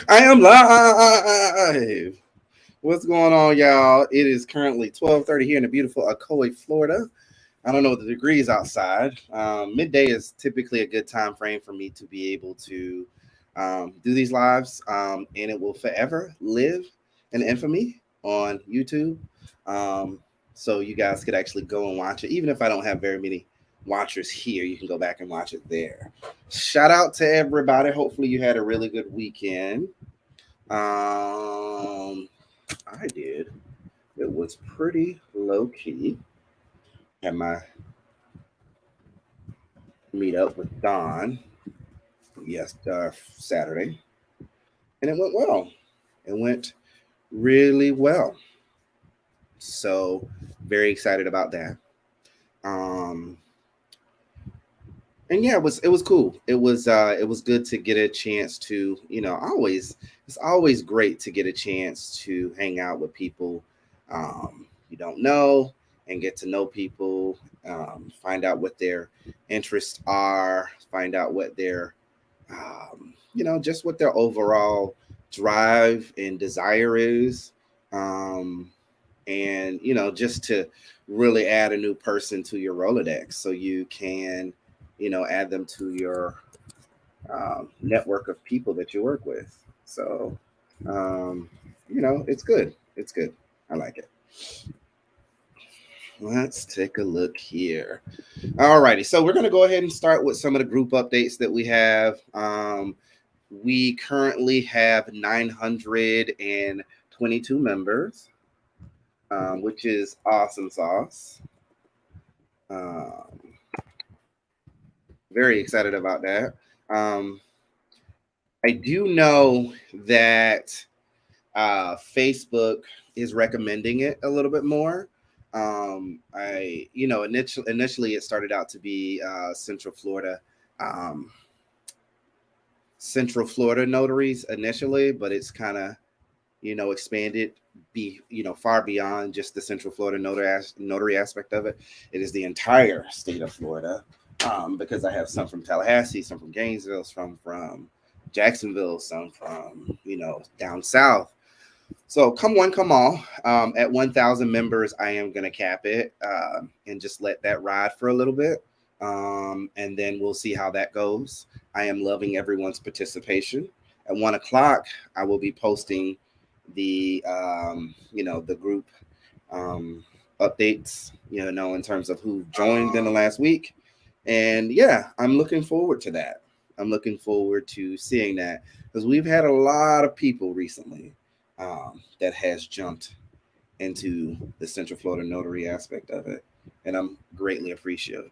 I am live. What's going on, y'all? It is currently 12:30 here in the beautiful Ocoee, Florida. I don't know what the degrees outside. Midday is typically a good time frame for me to be able to do these lives, and it will forever live in infamy on YouTube. Um, so you guys could actually go and watch it, even if I don't have very many watchers here. You can go back and watch it there. Shout out to everybody. Hopefully, you had a really good weekend. I did. It was pretty low key. Had my meet up with Don Saturday, and it went well. It went really well. So very excited about that. Um, and yeah, it was cool. It was good to get a chance to always it's always great to get a chance to hang out with people you don't know and get to know people, find out what their interests are, find out what their just what their overall drive and desire is, um, and just to really add a new person to your Rolodex so you can add them to your network of people that you work with. So, um, it's good. It's good. I like it. Let's take a look here. Alrighty, so we're gonna go ahead and start with some of the group updates that we have. We currently have 922 members, which is awesome sauce. Um, very excited about that. Um, I do know that Facebook is recommending it a little bit more. Initially it started out to be um, Central Florida notaries initially, but it's kind of expanded far beyond just the Central Florida notary aspect of it. It is the entire state of Florida, because I have some from Tallahassee, some from Gainesville, some from Jacksonville, some from down south. So come one, come all. At 1,000 members, I am gonna cap it, and just let that ride for a little bit, and then we'll see how that goes. I am loving everyone's participation. At 1 o'clock, I will be posting the group um, updates, in terms of who joined in the last week. And yeah, I'm looking forward to that. I'm looking forward to seeing that because we've had a lot of people recently that has jumped into the Central Florida notary aspect of it, and I'm greatly appreciative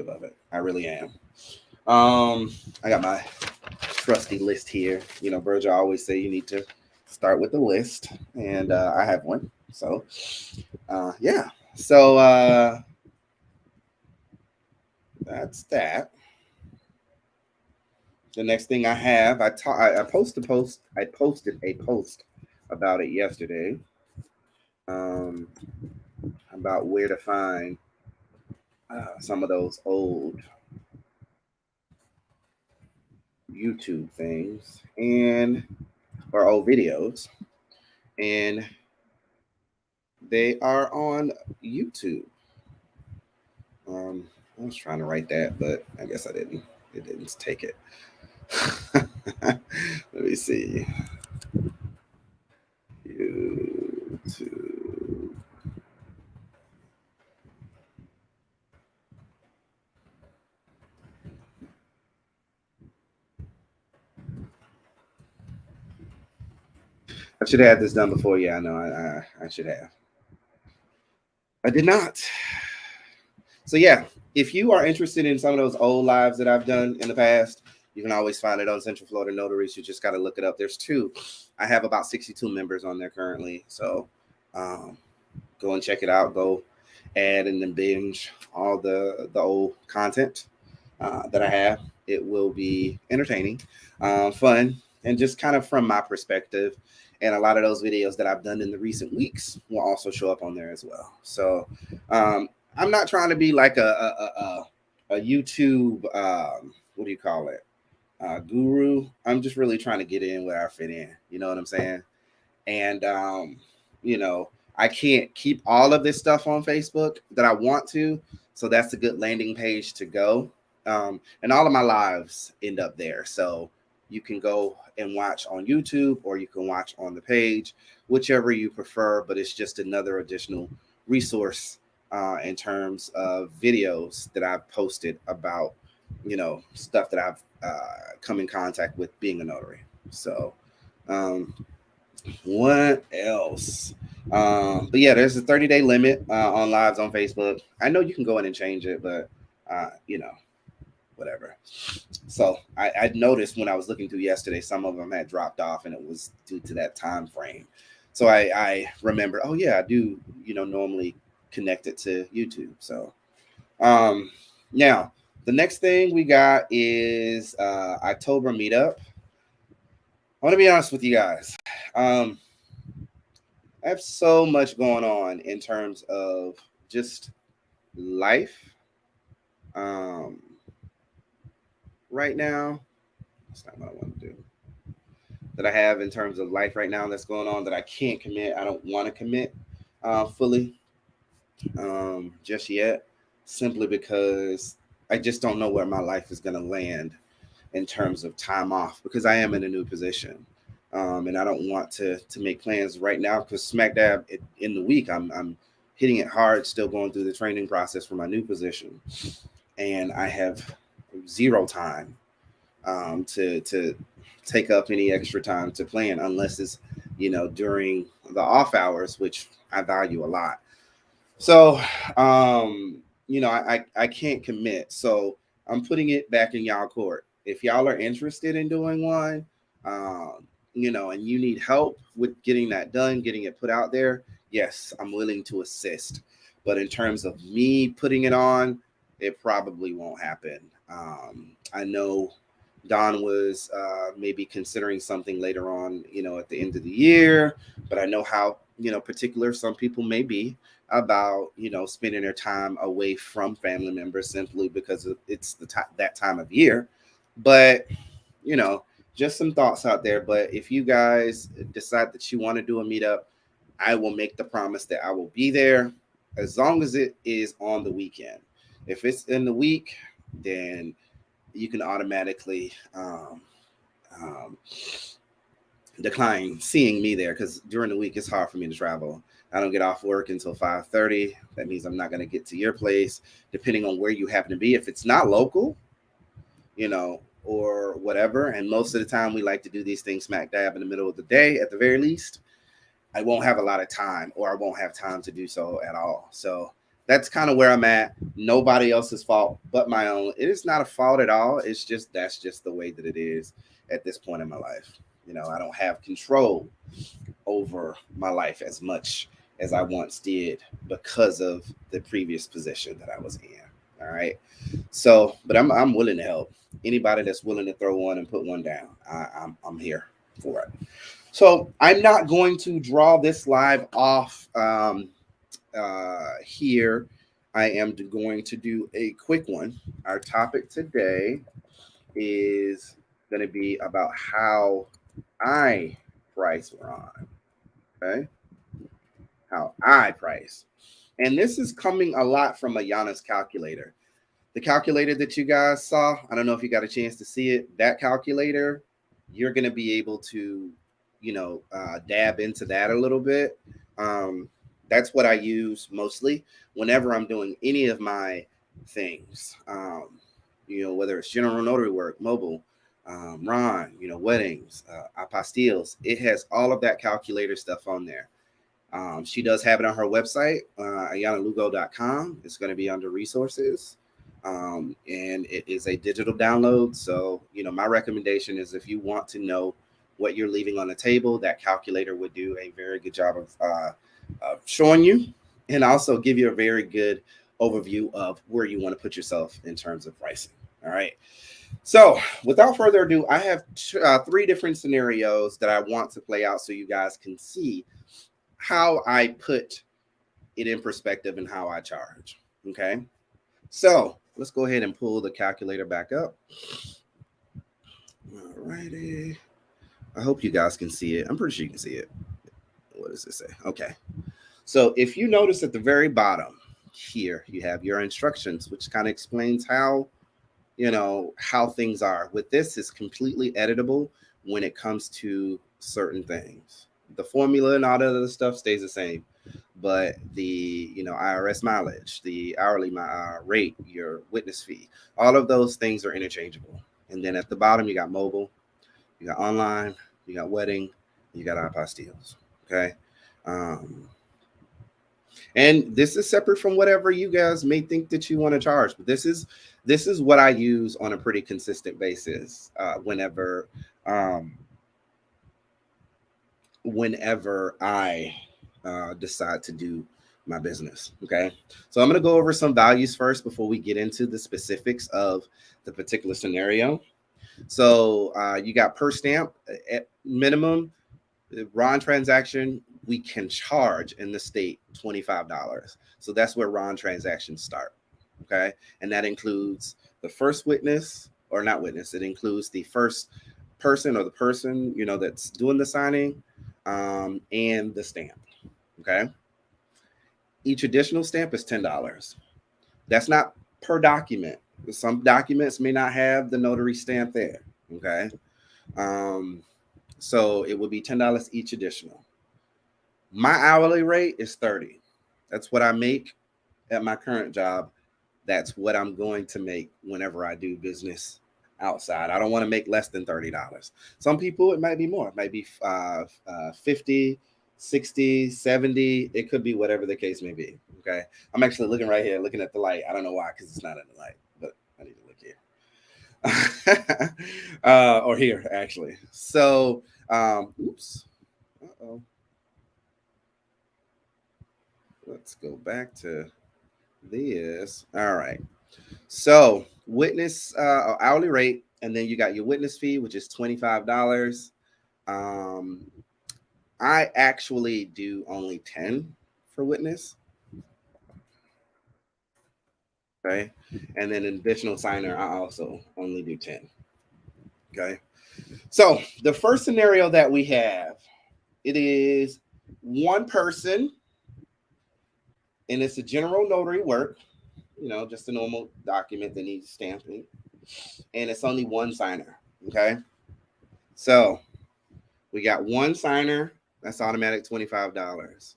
of it. I really am. I got my trusty list here. Virgil always say you need to start with the list, and I have one. So, yeah. So that's that. The next thing I have, I posted a post about it yesterday, um, about where to find some of those old YouTube things and or old videos, and they are on YouTube. I was trying to write that, but I guess I didn't. It didn't take it. Let me see. YouTube. I should have had this done before. Yeah, I know. I should have. I did not. So yeah, if you are interested in some of those old lives that I've done in the past, you can always find it on Central Florida Notaries. You just got to look it up. There's two. I have about 62 members on there currently. So um, go and check it out. Go add and then binge all the old content that I have. It will be entertaining, fun, and just kind of from my perspective. And a lot of those videos that I've done in the recent weeks will also show up on there as well. So um, I'm not trying to be like a YouTube, what do you call it? guru. I'm just really trying to get in where I fit in. You know what I'm saying? And you know, I can't keep all of this stuff on Facebook that I want to, so that's a good landing page to go. And all of my lives end up there, so you can go and watch on YouTube or you can watch on the page, whichever you prefer. But it's just another additional resource in terms of videos that I've posted about, you know, stuff that I've come in contact with being a notary. So um, what else? But yeah, there's a 30-day limit on lives on Facebook. I know you can go in and change it, but you know, whatever. So I noticed when I was looking through yesterday, some of them had dropped off, and it was due to that time frame. So I remember, oh yeah, I do, you know, normally connect it to YouTube. So um, now the next thing we got is October meetup. I want to be honest with you guys. Um, I have so much going on in terms of just life um, right now. That's not what I want to do. That I have in terms of life right now that's going on that I can't commit. I don't want to commit fully just yet, simply because I just don't know where my life is going to land in terms of time off because I am in a new position. And I don't want to make plans right now because smack dab in the week I'm hitting it hard, still going through the training process for my new position, and I have zero time to take up any extra time to plan unless it's, you know, during the off hours, which I value a lot. So, you know, I can't commit. So I'm putting it back in y'all court. If y'all are interested in doing one, um, you know, and you need help with getting that done, getting it put out there, yes, I'm willing to assist. But in terms of me putting it on, it probably won't happen. I know Don was maybe considering something later on, you know, at the end of the year, but I know how, you know, particular some people may be about, you know, spending their time away from family members simply because it's that time of year. But you know, just some thoughts out there. But if you guys decide that you want to do a meetup, I will make the promise that I will be there as long as it is on the weekend. If it's in the week, then you can automatically um, decline seeing me there because during the week it's hard for me to travel. I don't get off work until 5:30. That means I'm not going to get to your place, depending on where you happen to be. If it's not local, you know, or whatever, and most of the time we like to do these things smack dab in the middle of the day at the very least, I won't have a lot of time, or I won't have time to do so at all. So that's kind of where I'm at. Nobody else's fault but my own. It is not a fault at all. It's just that's just the way that it is at this point in my life. You know, I don't have control over my life as much as I once did because of the previous position that I was in. All right. So, but I'm willing to help anybody that's willing to throw one and put one down. I'm here for it. So I'm not going to draw this live off here. I am going to do a quick one. Our topic today is going to be about how I price Ron. Okay, how I price, and this is coming a lot from Ayana's calculator. The calculator that you guys saw, I don't know if you got a chance to see it. That calculator, you're going to be able to, you know, dab into that a little bit. Um, that's what I use mostly whenever I'm doing any of my things. You know, whether it's general notary work, mobile, Ron, you know, weddings, apostilles. It has all of that calculator stuff on there. She does have it on her website, ayanalugo.com. It's going to be under resources. And it is a digital download. So, you know, my recommendation is if you want to know what you're leaving on the table, that calculator would do a very good job of showing you and also give you a very good overview of where you want to put yourself in terms of pricing. All right. So, without further ado, I have three different scenarios that I want to play out so you guys can see how I put it in perspective and how I charge. Okay. So let's go ahead and pull the calculator back up. righty. I hope you guys can see it. I'm pretty sure you can see it. What does it say? Okay. So if you notice at the very bottom here, you have your instructions, which kind of explains how, how things are. With this, it's completely editable when it comes to certain things. The formula and all that other stuff stays the same, but the IRS mileage, the hourly rate, your witness fee, all of those things are interchangeable. And then at the bottom, you got mobile, you got online, you got wedding, you got apostilles. Okay. Um, and this is separate from whatever you guys may think that you want to charge, but this is what I use on a pretty consistent basis um, whenever I decide to do my business. Okay, so I'm going to go over some values first before we get into the specifics of the particular scenario. So you got per stamp at minimum. Ron transaction, we can charge in the state $25. So that's where Ron transactions start. Okay. And that includes the first witness, or not witness, it includes the first person, or the person, that's doing the signing, and the stamp. Okay. Each additional stamp is $10. That's not per document. Some documents may not have the notary stamp there. Okay. Um, so it would be $10 each additional. My hourly rate is 30. That's what I make at my current job. That's what I'm going to make whenever I do business outside. I don't want to make less than $30. Some people, it might be more. It might be 50, 60, 70. It could be whatever the case may be. Okay. I'm actually looking right here, looking at the light. I don't know why, because it's not in the light, but I need to look here. Or here, actually. So, oops. Uh-oh. Let's go back to this. All right. So witness hourly rate, and then you got your witness fee, which is $25. Um, I actually do only 10 for witness. Okay. And then an additional signer, I also only do 10. Okay. So the first scenario that we have, it is one person, and it's a general notary work, just a normal document that needs stamping, and it's only one signer. Okay. So we got one signer, that's automatic $25.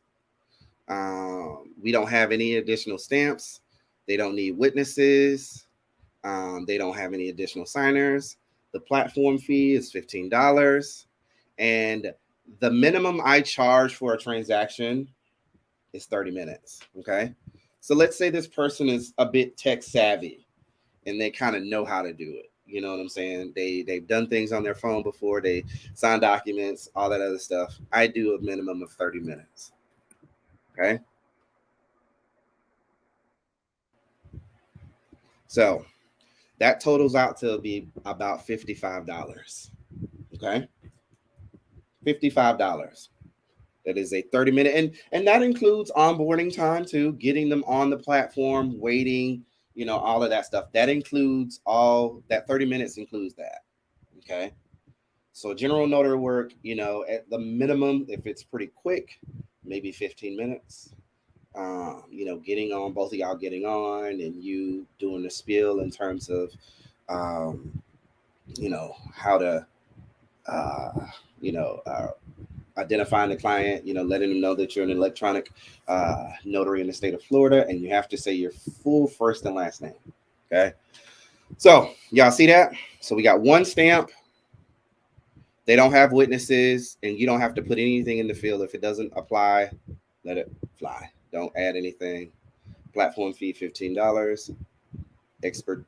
We don't have any additional stamps. They don't need witnesses. They don't have any additional signers. The platform fee is $15. And the minimum I charge for a transaction is 30 minutes. Okay. So let's say this person is a bit tech savvy and they kind of know how to do it. You know what I'm saying? They've done things on their phone before. They sign documents, all that other stuff. I do a minimum of 30 minutes. Okay. So that totals out to be about $55. Okay. $55. That is a 30-minute, and that includes onboarding time too, getting them on the platform, waiting, all of that stuff. That includes all that. 30 minutes includes that. Okay. So general notary work, at the minimum, if it's pretty quick, maybe 15 minutes. Getting on, both of y'all getting on, and you doing the spiel in terms of, how to, uh, you know, uh, identifying the client, letting them know that you're an electronic notary in the state of Florida, and you have to say your full first and last name. Okay. So y'all see that? So we got one stamp. They don't have witnesses, and you don't have to put anything in the field. If it doesn't apply, let it fly. Don't add anything. Platform fee $15. Expert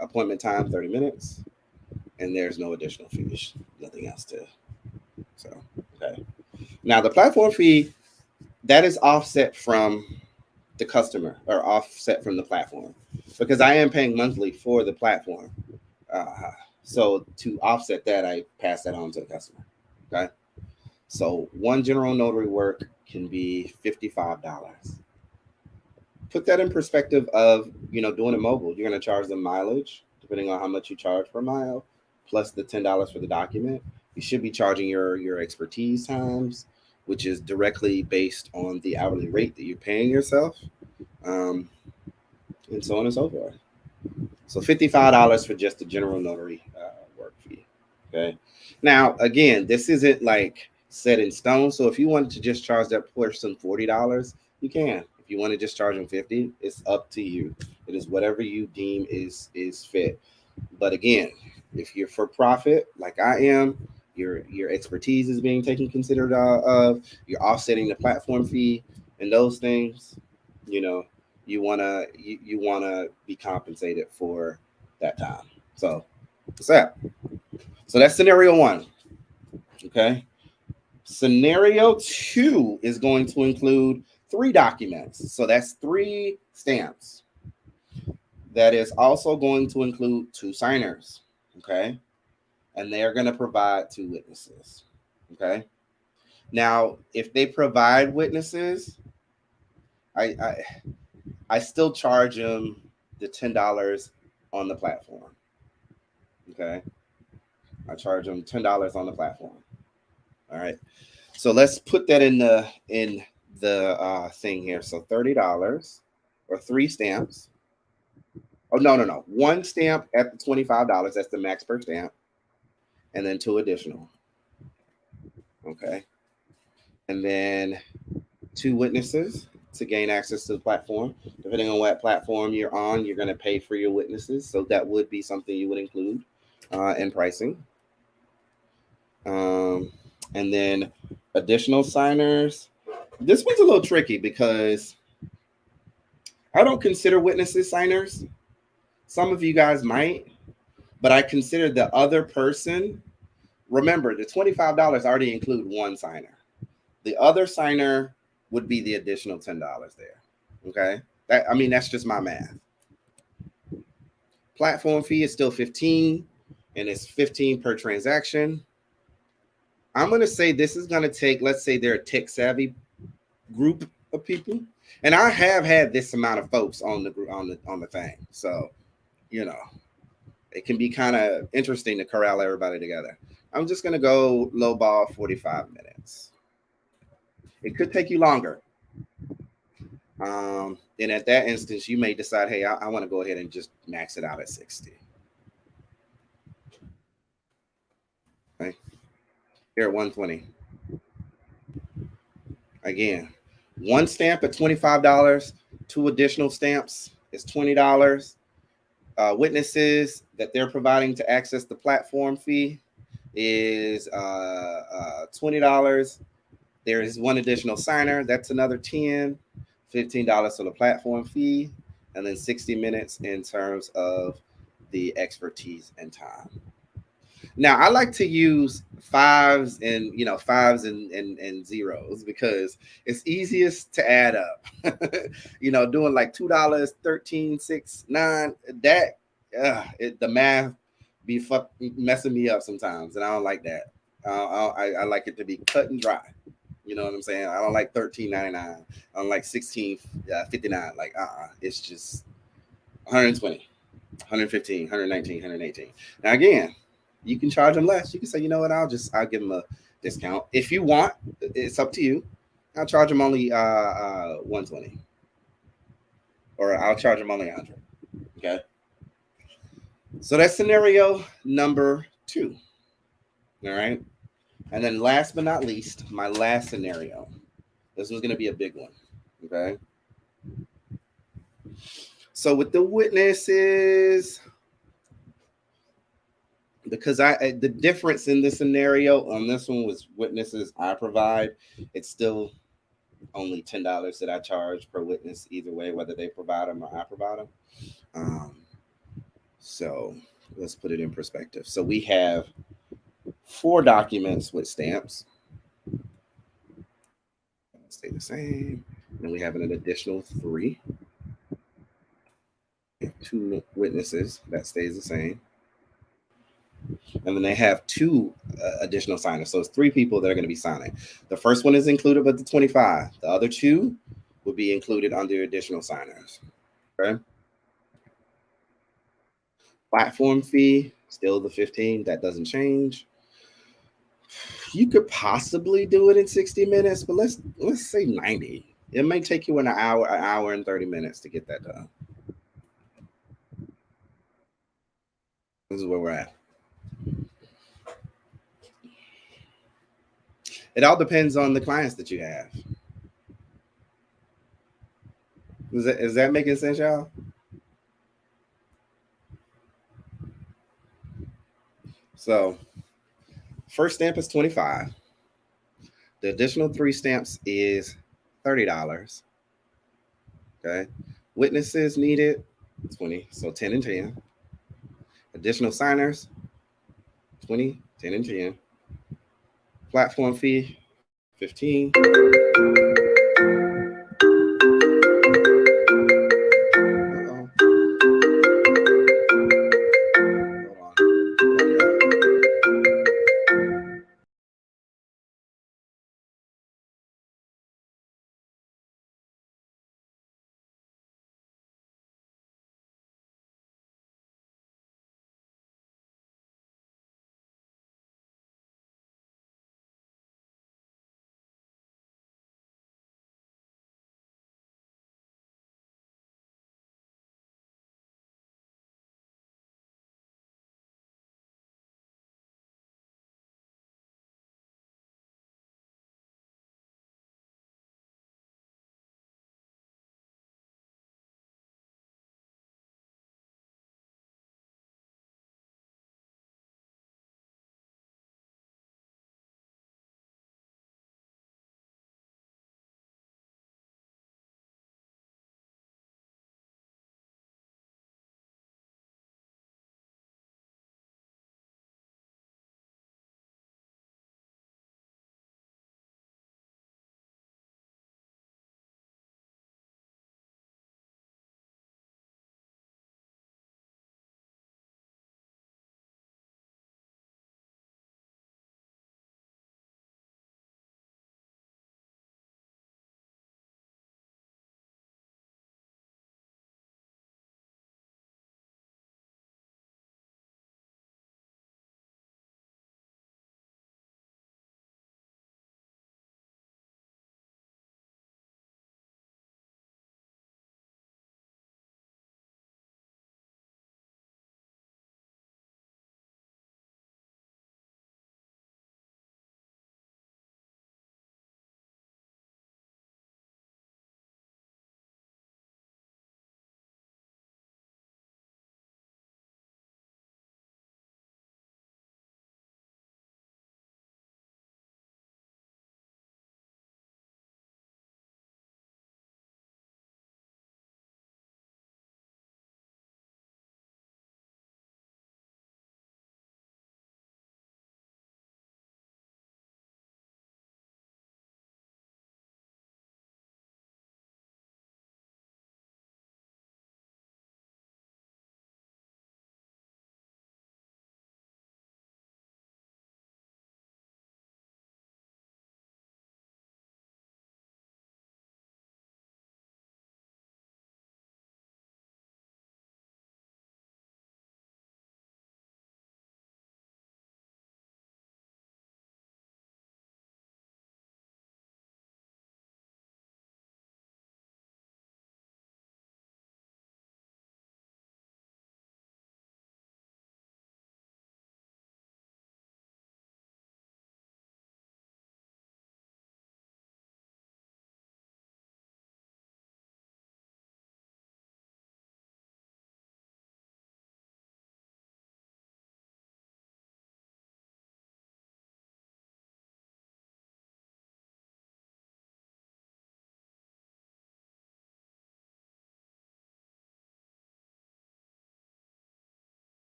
appointment time 30 minutes, and there's no additional fees. Nothing else to. So okay. Now the platform fee, that is offset from the customer, or offset from the platform, because I am paying monthly for the platform. So to offset that, I pass that on to the customer. Okay. So one general notary work can be $55. Put that in perspective of, doing it mobile. You're going to charge them mileage, depending on how much you charge per mile. plus the $10 for the document. You should be charging your expertise times, which is directly based on the hourly rate that you're paying yourself, um, and so on and so forth. So $55 for just the general notary work fee. Okay. Now, again, this isn't like set in stone. So if you wanted to just charge that person $40, you can. If you want to just charge them 50, it's up to you. It is whatever you deem is fit. But again, if you're for profit, like I am, your expertise is being taken considered of. You're offsetting the platform fee and those things. You know, you wanna be compensated for that time. So what's that? So that's scenario one. Okay. Scenario two is going to include three documents. So that's three stamps. That is also going to include two signers. Okay. And they are going to provide two witnesses. Okay. Now, if they provide witnesses, I I, I still charge them the $10 on the platform. Okay. I charge them $10 on the platform. All right. So let's put that in the thing here. So $30 or three stamps. Oh no. One stamp at the $25. That's the max per stamp. And then two additional. Okay. And then two witnesses to gain access to the platform. Depending on what platform you're on, you're going to pay for your witnesses. So that would be something you would include in pricing. Um, and then additional signers. This one's a little tricky because I don't consider witnesses signers. Some of you guys might, but I consider the other person. Remember, the $25 already include one signer. The other signer would be the additional $10 there. Okay, that's just my math. Platform fee is still 15, and it's 15 per transaction. I'm gonna say this is gonna take. Let's say they're a tech savvy group of people, and I have had this amount of folks on the thing. So you know, it can be kind of interesting to corral everybody together. I'm just gonna go low ball 45 minutes. It could take you longer. And at that instance, you may decide, hey, I want to go ahead and just max it out at 60. Okay. Here at 120. Again, one stamp at $25, two additional stamps is $20. Witnesses that they're providing to access the platform fee is $20. There is one additional signer. That's another 10, $15 for the platform fee, and then 60 minutes in terms of the expertise and time. Now, I like to use fives and zeros because it's easiest to add up. Doing like $2, 13, 6, 9, that the math be messing me up sometimes, and I don't like that. I like it to be cut and dry. You know what I'm saying? I don't like 13.99. I don't like 16.59. Like it's just 120, 115, 119, 118. Now again, you can charge them less. You can say, you know what? I'll give them a discount if you want. It's up to you. I'll charge them only 120, or I'll charge them only 100. Okay. So that's scenario number 2. All right. And then last but not least, my last scenario. This one's going to be a big one. Okay. So with the witnesses, because the difference in the scenario on this one was witnesses I provide, it's still only $10 that I charge per witness either way, whether they provide them or I provide them. So let's put it in perspective. So we have 4 documents with stamps. Stay the same. Then we have an additional 3. 2 witnesses, that stays the same. And then they have 2 additional signers. So it's 3 people that are going to be signing. The first one is included with the 25. The other 2 would be included under additional signers. Okay. Platform fee Still the 15, that doesn't change. You could possibly do it in 60 minutes, but let's say 90. It may take you an hour and 30 minutes to get that done. This is where we're at. It all depends on the clients that you have. Is that making sense, y'all? So first stamp is 25. The additional three stamps is $30. Okay. Witnesses needed 20. So 10 and 10. Additional signers 20, 10 and 10. Platform fee 15. Uh-oh. Hold on.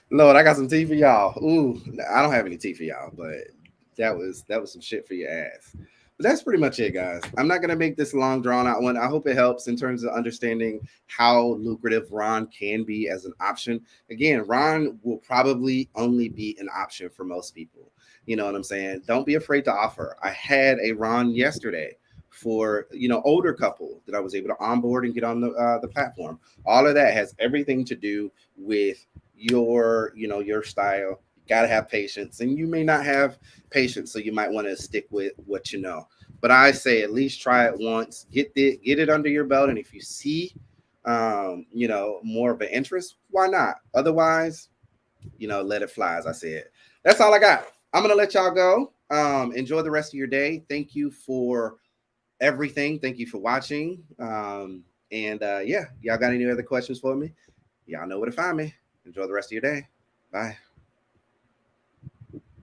Lord, I got some tea for y'all. Ooh, I don't have any tea for y'all, but that was some shit for your ass. But that's pretty much it, guys. I'm not gonna make this a long drawn out one. I hope it helps in terms of understanding how lucrative Ron can be as an option. Again, Ron will probably only be an option for most people. You know what I'm saying? Don't be afraid to offer. I had a Ron yesterday for older couple that I was able to onboard and get on the platform. All of that has everything to do with your style. You got to have patience, and you may not have patience, so you might want to stick with what you know. But I say at least try it once, get it under your belt, and if you see more of an interest, why not? Otherwise, let it fly, as I said. That's all I got. I'm gonna let y'all go. Enjoy the rest of your day. Thank you for everything. Thank you for watching. And yeah, y'all got any other questions for me? Y'all know where to find me. Enjoy the rest of your day. Bye.